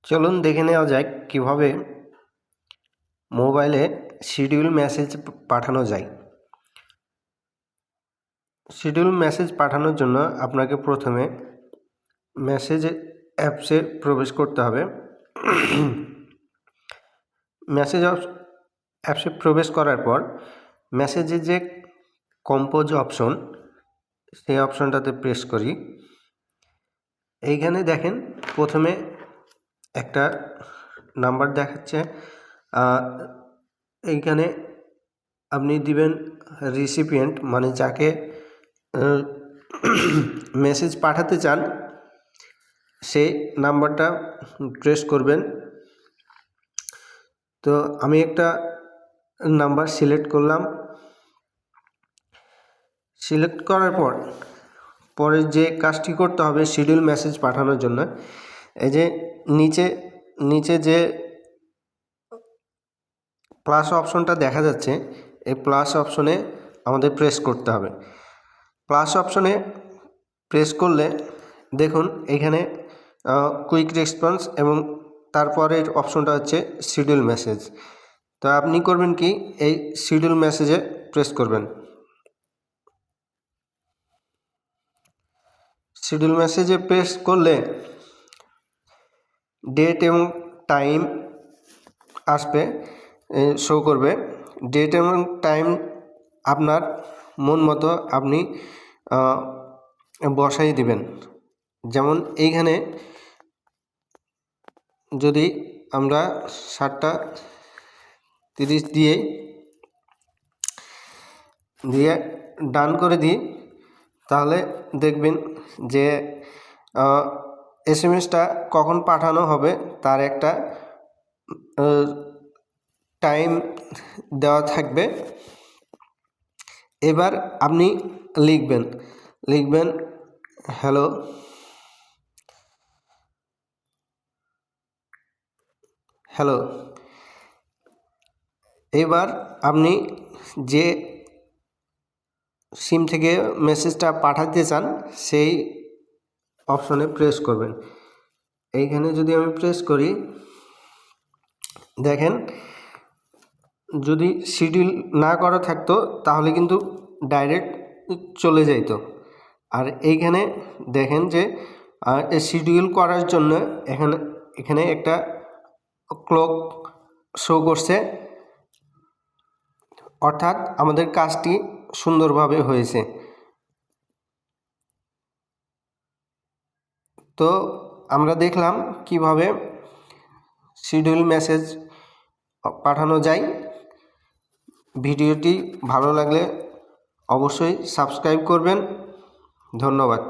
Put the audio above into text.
চলুন দেখে নেওয়া যাক কীভাবে মোবাইলে শিডিউল মেসেজ পাঠানো যায়। শিডিউল মেসেজ পাঠানোর জন্য আপনাকে প্রথমে মেসেজ অ্যাপসে প্রবেশ করতে হবে। মেসেজ অ্যাপসে প্রবেশ করার পর মেসেজের যে কম্পোজ অপশন, সেই অপশনটাতে প্রেস করি। এইখানে দেখেন প্রথমে একটা নাম্বার দেখাচ্ছে, এইখানে আপনি দিবেন রিসিপিয়েন্ট, মানে যাকে মেসেজ পাঠাতে চান সেই নাম্বারটা প্রেস করবেন। তো আমি একটা নাম্বার সিলেক্ট করলাম। সিলেক্ট করার পরে যে কাজটি করতে হবে শিডিউল মেসেজ পাঠানোর জন্য, এই যে নিচে যে প্লাস অপশনটা দেখা যাচ্ছে, এই প্লাস অপশনে আমাদের প্রেস করতে হবে। প্লাস অপশনে প্রেস করলে দেখুন এখানে কুইক রেসপন্স এবং তারপরের অপশনটা হচ্ছে শিডিউল মেসেজ। তো আপনি করবেন কি, এই শিডিউল মেসেজে প্রেস করবেন। শিডিউল মেসেজে প্রেস করলে ডেট এবং টাইম আসবে, শো করবে। ডেট এবং টাইম আপনার মন মতো আপনি বসাই দিবেন। যেমন এইখানে যদি আমরা 7:30 দিয়ে ডান করে দিই, তাহলে দেখবেন যে এসএমএসটা কখন পাঠানো হবে তার একটা টাইম দেওয়া থাকবে। এবার আপনি লিখবেন হ্যালো, এবার আপনি যে সিম থেকে মেসেজটা পাঠাতে চান সেই অপশনে প্রেস করবেন। এইখানে যদি আমি প্রেস করি, দেখেন যদি শিডিউল না করা থাকতো তাহলে কিন্তু ডাইরেক্ট চলে যাইতো। আর এইখানে দেখেন যে শিডিউল করার জন্য এখানে একটা ক্লক শো করছে, অর্থাৎ আমাদের কাজটি সুন্দরভাবে হয়েছে। তো আমরা দেখলাম কিভাবে শিডিউল মেসেজ পাঠানো যায়। ভিডিওটি ভালো লাগলে অবশ্যই সাবস্ক্রাইব করবেন। ধন্যবাদ।